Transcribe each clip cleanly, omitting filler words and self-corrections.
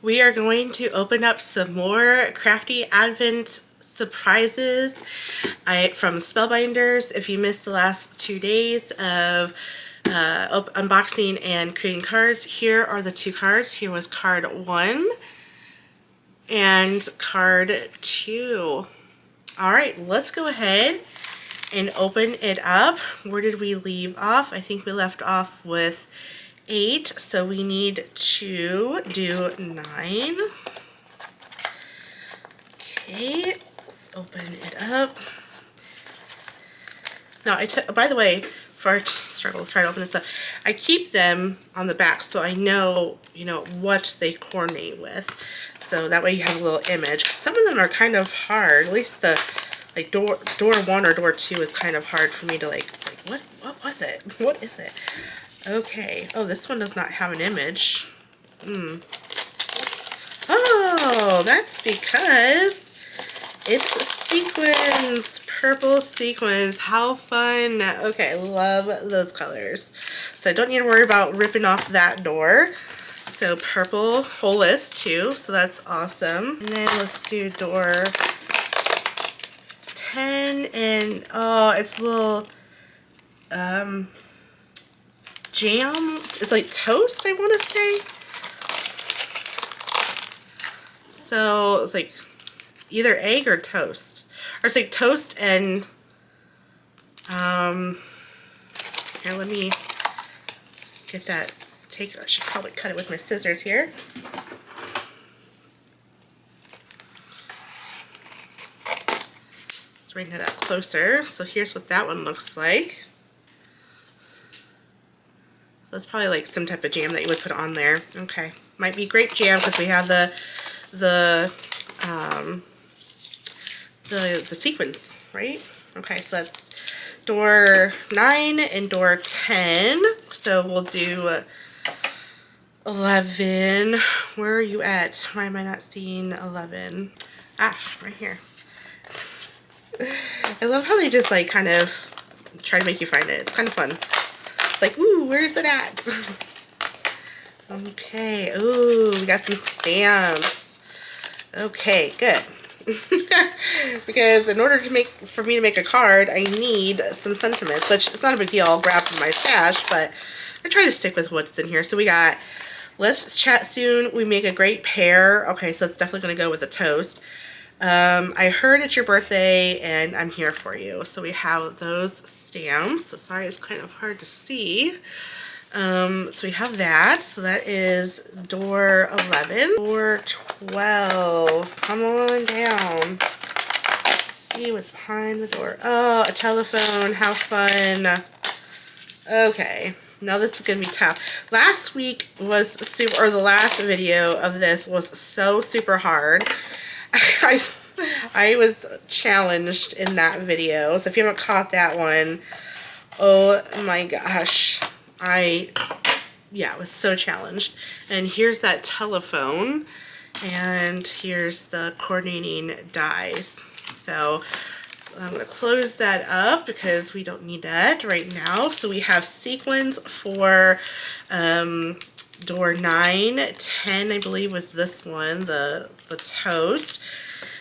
We are going to open up some more Crafty Advent surprises from Spellbinders. If you missed the last 2 days of unboxing and creating cards, here are the 2 cards. Here was card 1 and card 2. All right, let's go ahead and open it up. Where did we leave off? I think we left off with 8, so we need to do 9. Okay, let's open it up. Now, by the way, for our struggle, try to open this up, I keep them on the back so I know, what they coordinate with. So that way you have a little image. Some of them are kind of hard. At least the door 1 or door 2 is kind of hard for me to what was it? What is it? Okay. Oh, this one does not have an image. Oh, that's because it's sequins, purple sequins. How fun. Okay, love those colors. So I don't need to worry about ripping off that door. So purple, whole list too, so that's awesome. And then let's do door 10, and oh, it's a little jam. It's like toast, I want to say. So it's like either egg or toast, or it's like toast and here, let me get that. I should probably cut it with my scissors here. Let's bring it up closer. So here's what that one looks like. So it's probably like some type of jam that you would put on there. Okay, might be grape jam because we have the sequins, right? Okay, so that's door 9 and door 10. So we'll do 11. Where are you at? Why am I not seeing 11? Ah, right here. I love how they just kind of try to make you find it. It's kind of fun. It's like, ooh, where is it at? Okay. Ooh, we got some stamps. Okay, good. Because in order for me to make a card, I need some sentiments, which it's not a big deal. I'll grab from my stash, but I try to stick with what's in here. So we got, let's chat soon. We make a great pair. Okay, so it's definitely going to go with the toast. I heard it's your birthday and I'm here for you. So we have those stamps. So sorry, it's kind of hard to see. So we have that. So that is door 11. Door 12. Come on down. Let's see what's behind the door. Oh, a telephone. How fun. Okay. Now this is going to be tough. Last week was the last video of this was so super hard. I was challenged in that video. So if you haven't caught that one, oh my gosh. I was so challenged. And here's that telephone, and here's the coordinating dies. So I'm going to close that up because we don't need that right now. So we have sequins for door 9, 10 I believe was this one, the toast.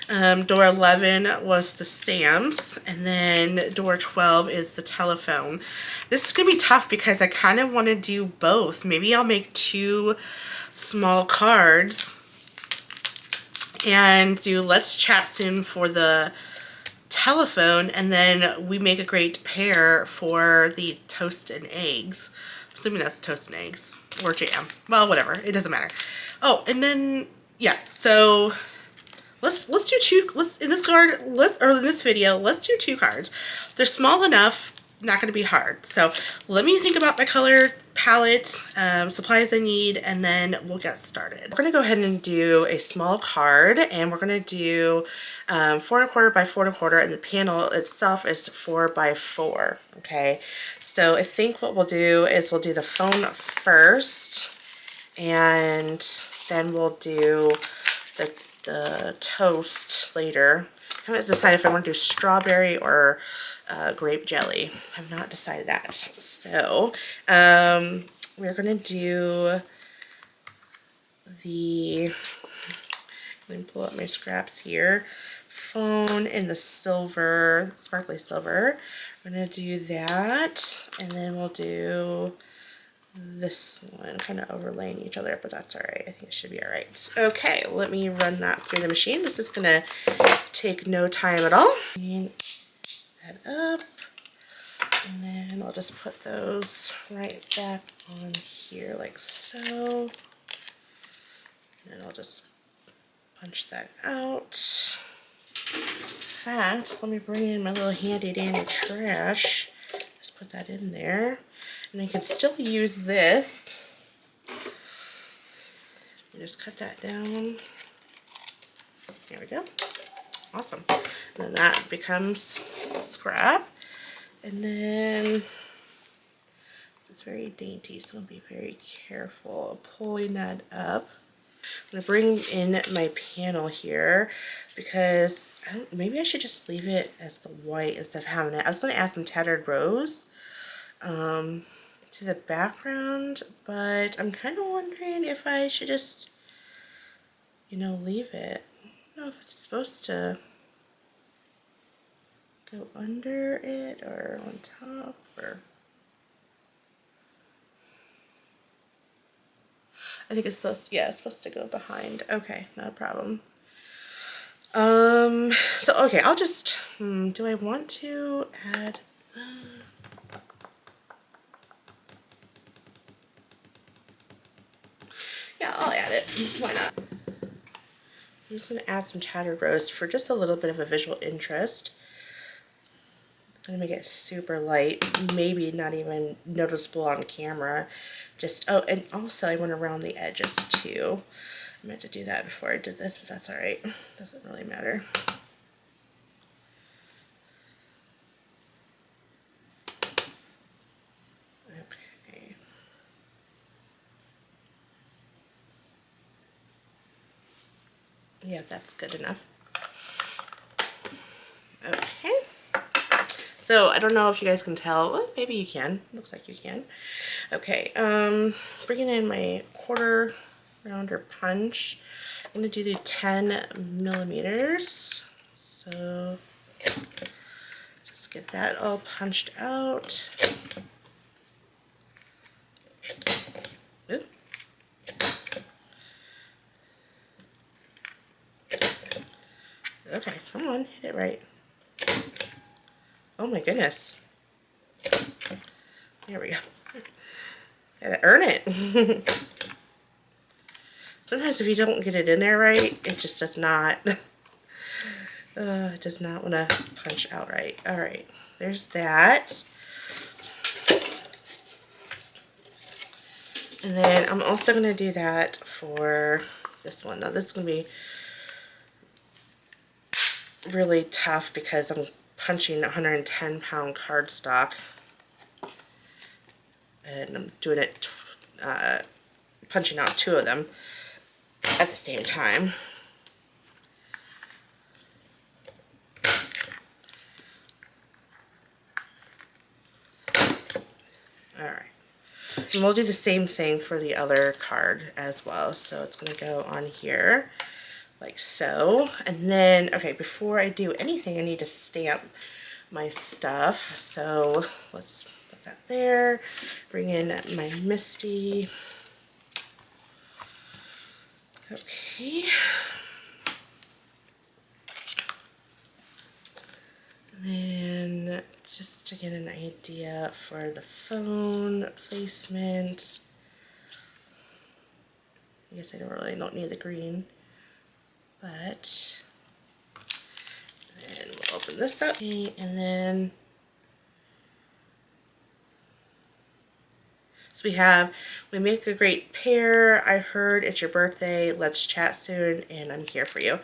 Door 11 was the stamps, and then door 12 is the telephone. This is going to be tough because I kind of want to do both. Maybe I'll make 2 small cards and do let's chat soon for the telephone, and then we make a great pair for the toast and eggs. Assuming that's toast and eggs or jam. Well, whatever. It doesn't matter. Oh, and then, yeah, so let's do 2, in this video, let's do 2 cards. They're small enough, not going to be hard. So let me think about my color palette, supplies I need, and then we'll get started. We're going to go ahead and do a small card, and we're going to do 4 1/4 by 4 1/4, and the panel itself is 4 by 4. Okay, so I think what we'll do is we'll do the phone first, and then we'll do the toast later. I haven't decided if I want to do strawberry or grape jelly. I have not decided that. So we're going to do the, let me pull up my scraps here, phone in the silver, sparkly silver. We're going to do that, and then we'll do this one, kind of overlaying each other, but that's all right. I think it should be all right. Okay, let me run that through the machine. This is going to take no time at all. Clean that up, and then I'll just put those right back on here like so. And I'll just punch that out. In fact, let me bring in my little handy dandy trash. Just put that in there. And I can still use this. And just cut that down. There we go. Awesome. And then that becomes scrap. And then it's very dainty, so I'm going to be very careful of pulling that up. I'm going to bring in my panel here because maybe I should just leave it as the white instead of having it. I was going to add some tattered rose to the background, but I'm kind of wondering if I should just, you know, leave it. I don't know if it's supposed to go under it or on top, or I think it's supposed, yeah, it's supposed to go behind. Okay, not a problem. So okay, I'll just, do I want to add, yeah, I'll add it. Why not? I'm just going to add some tattered rose for just a little bit of a visual interest. I'm going to make it super light, maybe not even noticeable on camera. Just, oh, and also I went around the edges too. I meant to do that before I did this, but that's alright. Doesn't really matter. Okay. Yeah, that's good enough. Okay. So I don't know if you guys can tell. Well, maybe you can. Looks like you can. Okay. Bringing in my quarter rounder punch. I'm going to do the 10 millimeters. So just get that all punched out. Oop. Okay, come on, hit it right. Oh my goodness. There we go. Gotta earn it. Sometimes if you don't get it in there right, it just does not, it does not want to punch out right. Alright, there's that. And then I'm also going to do that for this one. Now this is going to be really tough because I'm punching 110-pound cardstock. And I'm doing it, punching out 2 of them at the same time. Alright. And we'll do the same thing for the other card as well. So it's going to go on here like so. And then, okay, before I do anything, I need to stamp my stuff. So let's put that there. Bring in my Misty. Okay. And then just to get an idea for the phone placement. I guess I don't need the green, but then we'll open this up, and then so we make a great pair. I heard it's your birthday. Let's chat soon, and I'm here for you.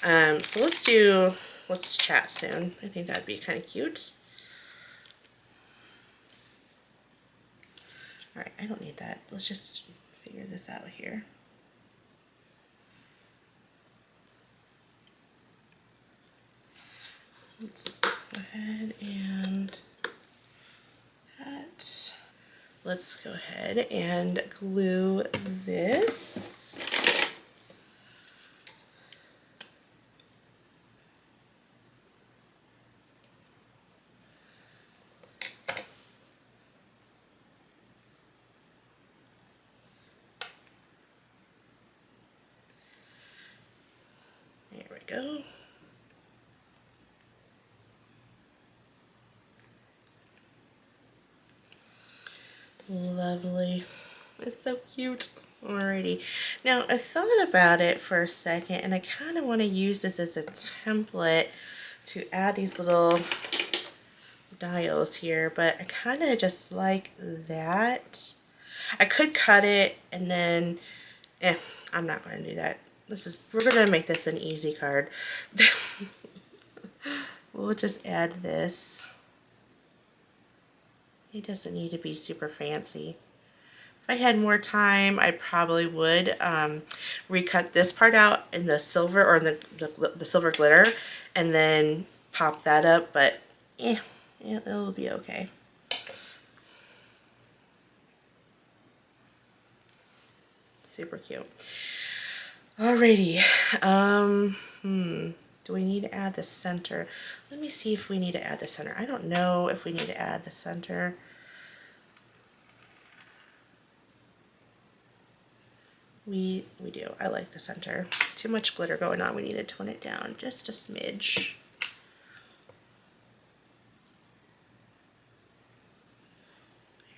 So let's chat soon. I think that'd be kind of cute. All right, I don't need that. Let's just figure this out here. Let's go ahead and that. let's go ahead and glue this. There we go. Lovely. It's so cute. Alrighty. Now, I thought about it for a second, and I kind of want to use this as a template to add these little dials here, but I kind of just like that. I could cut it, and then, I'm not going to do that. We're going to make this an easy card. We'll just add this. It doesn't need to be super fancy. If I had more time, I probably would recut this part out in the silver or in the silver glitter and then pop that up, but it'll be okay. Super cute. Alrighty. Do we need to add the center? Let me see if we need to add the center. I don't know if we need to add the center. We do. I like the center. Too much glitter going on. We need to tone it down just a smidge.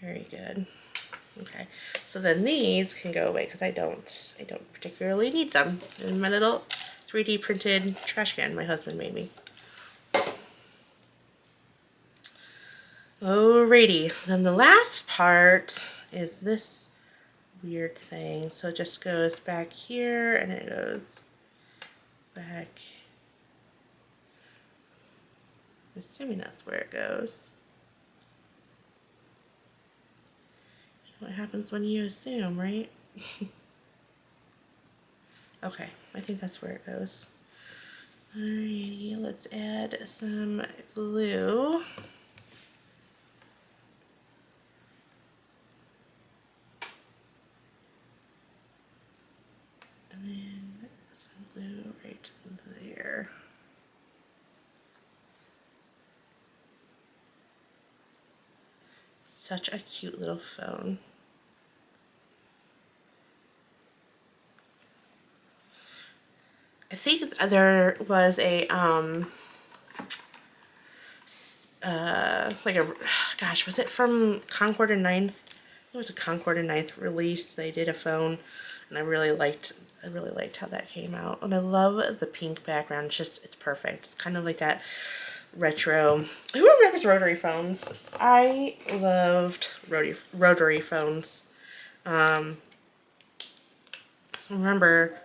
Very good. Okay. So then these can go away because I don't particularly need them in my little 3D printed trash can my husband made me. Alrighty. Then the last part is this weird thing. So it just goes back here and it goes back. I'm assuming that's where it goes. What happens when you assume, right? Okay, I think that's where it goes. Alrighty, let's add some glue. And then some glue right there. Such a cute little phone. I think there was a gosh, was it from Concord and Ninth? It was a Concord and Ninth release. They did a phone, and I really liked how that came out. And I love the pink background. It's perfect. It's kind of like that retro. Who remembers rotary phones? I loved rotary phones. I remember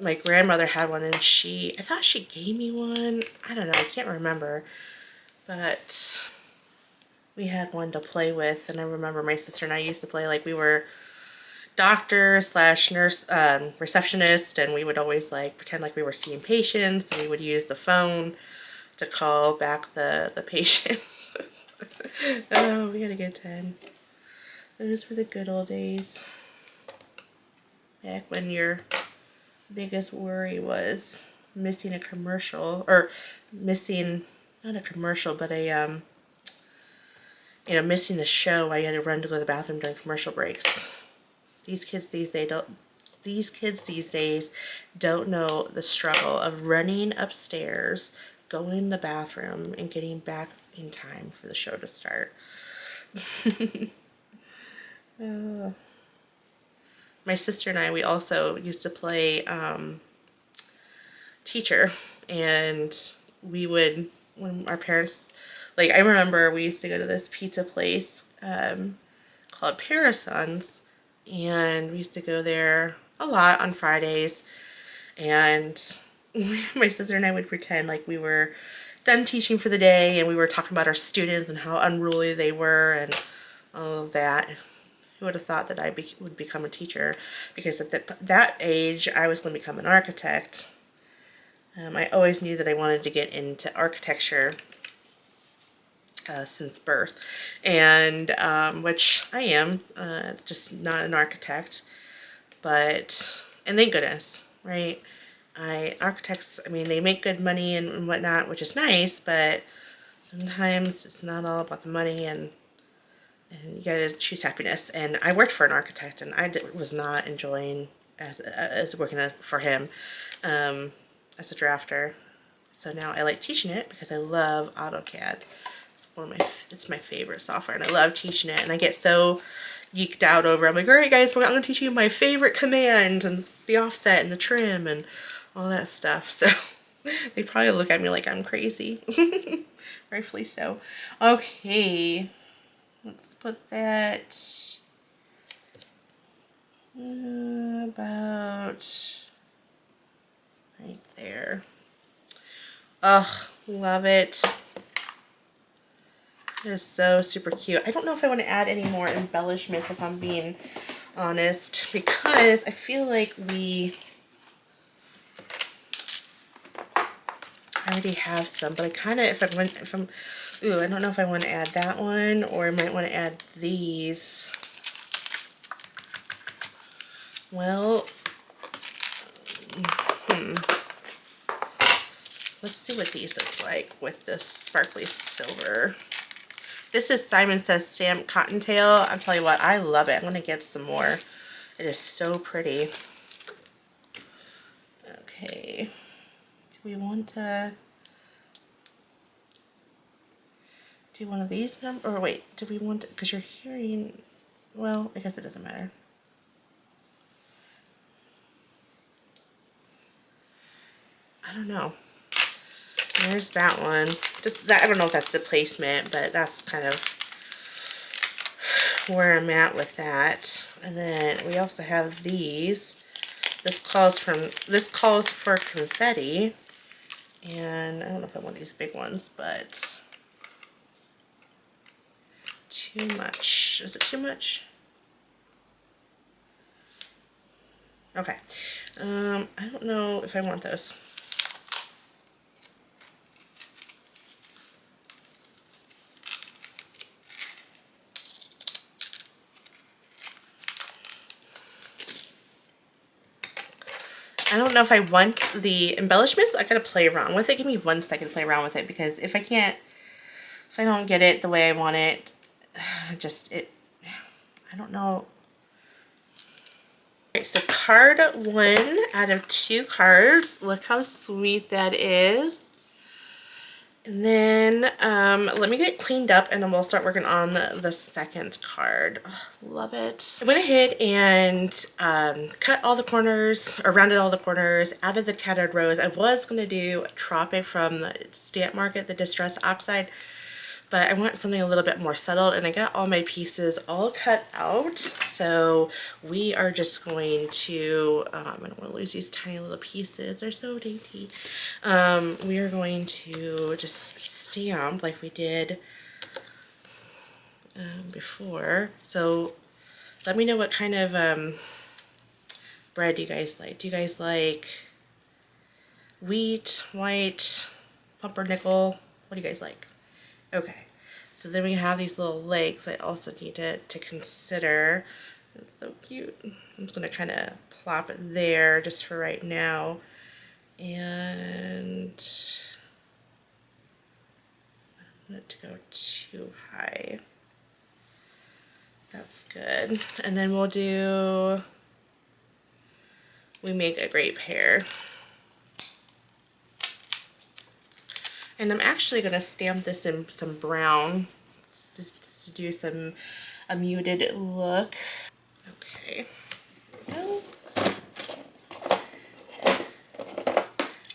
my grandmother had one, and I thought she gave me one. I don't know, I can't remember. But we had one to play with, and I remember my sister and I used to play like we were doctor slash nurse, receptionist, and we would always like pretend like we were seeing patients, and we would use the phone to call back the patients. Oh, we had a good time. Those were the good old days. Back when your biggest worry was missing a commercial, or missing, not a commercial, but a, missing the show while you had to run to go to the bathroom during commercial breaks. These kids these days don't know the struggle of running upstairs, going in the bathroom, and getting back in time for the show to start. My sister and I, we also used to play teacher, and we would, when our parents, like I remember we used to go to this pizza place called Parasons, and we used to go there a lot on Fridays, and my sister and I would pretend like we were done teaching for the day, and we were talking about our students and how unruly they were and all of that. Who would have thought that I would become a teacher? Because at that age, I was going to become an architect. I always knew that I wanted to get into architecture. since birth, and which I am, just not an architect, but, and thank goodness, right? Architects, I mean, they make good money and whatnot, which is nice, but sometimes it's not all about the money, and you gotta choose happiness. And I worked for an architect, and was not enjoying as working for him as a drafter. So now I like teaching it because I love AutoCAD. It's my favorite software, and I love teaching it, and I get so geeked out over it. I'm like, all right guys, I'm going to teach you my favorite commands and the offset and the trim and all that stuff. So they probably look at me like I'm crazy. Rightfully so. Okay, let's put that about right there. Ugh, love it. It is so super cute. I don't know if I want to add any more embellishments, if I'm being honest, because I feel like I already have some, but I kind of, I don't know if I want to add that one, or I might want to add these. Well, let's see what these look like with the sparkly silver. This is Simon Says Stamp Cottontail. I'll tell you what, I love it. I'm going to get some more. It is so pretty. Okay. Do we want to do one of these? Or wait, do we want to, because you're hearing, well, I guess it doesn't matter. I don't know. There's that one. Just that, I don't know if that's the placement, but that's kind of where I'm at with that. And then we also have these. This calls for confetti, and I don't know if I want these big ones, but too much. Is it too much? Okay. I don't know if I want those. I don't know if I want the embellishments. I gotta play around with it. Give me 1 second to play around with it, because if I don't get it the way I want it, I don't know. Okay, so card 1 out of 2 cards. Look how sweet that is. And then let me get cleaned up, and then we'll start working on the second card. Oh, love it. I went ahead and cut all the corners, or rounded all the corners, added the tattered rose. I was going to do Tropic from the Stamp Market, the Distress Oxide, but I want something a little bit more settled, and I got all my pieces all cut out. So we are just going to, I don't want to lose these tiny little pieces. They're so dainty. We are going to just stamp like we did before. So let me know what kind of bread you guys like. Do you guys like wheat, white, pumpernickel? What do you guys like? Okay, so then we have these little legs I also need to consider. It's so cute. I'm just going to kind of plop it there just for right now. And I don't want it to go too high. That's good. And then we make a great pair. And I'm actually going to stamp this in some brown, just to do a muted look. Okay, there we go.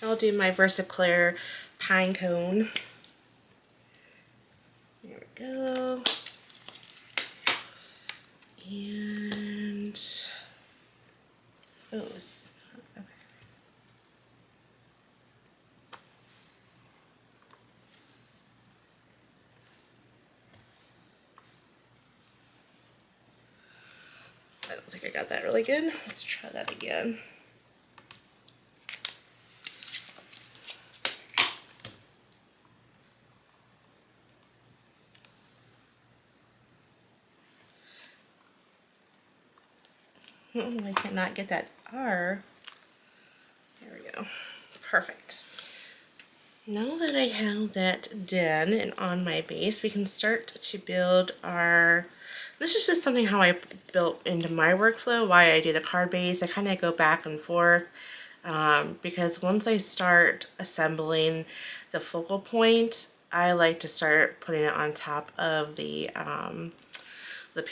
I'll do my Versaclear pine cone. There we go. And, oh, it's not, okay. I don't think I got that really good. Let's try that again. I cannot get that R. There we go. Perfect. Now that I have that done and on my base, we can start to build our, this is just something how I built into my workflow, why I do the card base. I kind of go back and forth because once I start assembling the focal point, I like to start putting it on top of the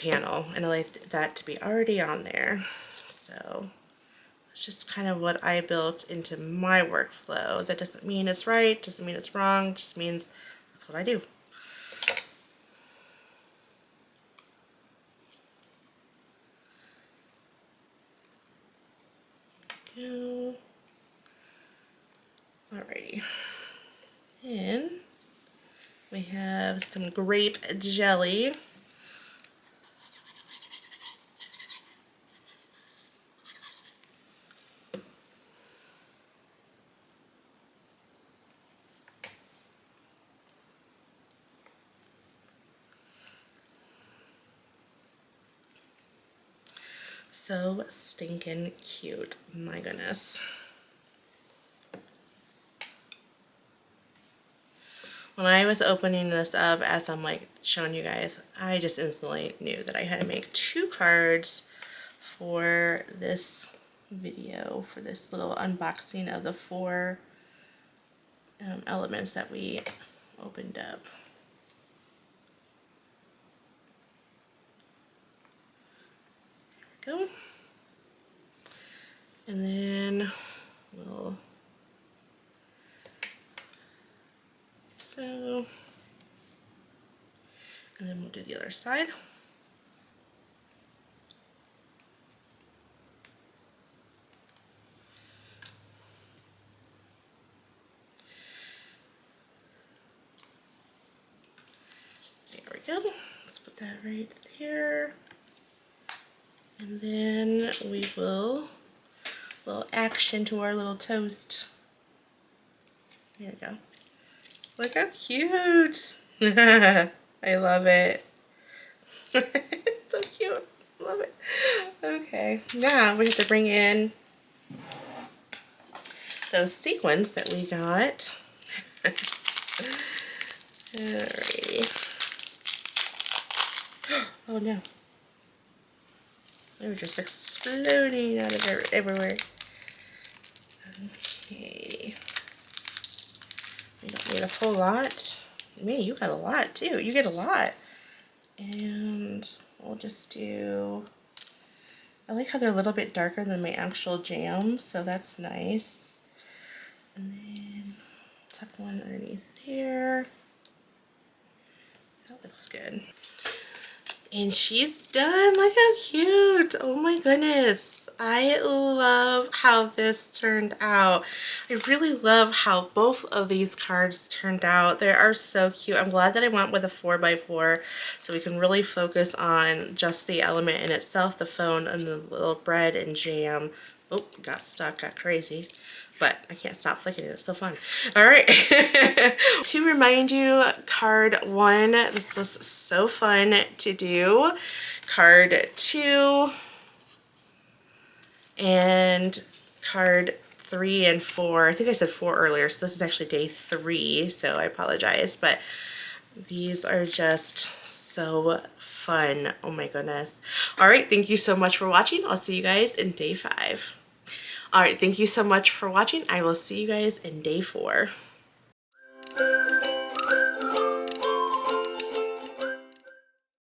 panel, and I like that to be already on there. So it's just kind of what I built into my workflow. That doesn't mean it's right, doesn't mean it's wrong, just means that's what I do. Go. Alrighty. Then we have some grape jelly. So stinking cute, my goodness. When I was opening this up, as I'm like showing you guys, I just instantly knew that I had to make 2 cards for this video, for this little unboxing of the 4 elements that we opened up. There we go. And then we'll, so, and then we'll do the other side. There we go. Let's put that right there. And then we will, little action to our little toast. There we go. Look how cute. I love it. It's so cute. Love it. Okay, now we have to bring in those sequins that we got. Alrighty. Oh no. They were just exploding out of everywhere. Okay. We don't need a whole lot. Man, you got a lot too. You get a lot. And we'll just do, I like how they're a little bit darker than my actual jam, so that's nice. And then tuck one underneath there. That looks good. And she's done. Look how cute. Oh my goodness. I love how this turned out. I really love how both of these cards turned out. They are so cute. I'm glad that I went with a 4x4 so we can really focus on just the element in itself, the phone and the little bread and jam. Oh, got stuck, got crazy. But I can't stop flicking it. It's so fun. All right. To remind you, card 1, this was so fun to do. Card 2 and card 3 and 4. I think I said 4 earlier, so this is actually day 3, so I apologize. But these are just so fun. Oh my goodness. All right. Thank you so much for watching. I'll see you guys in day 5. Alright, thank you so much for watching. I will see you guys in day 4.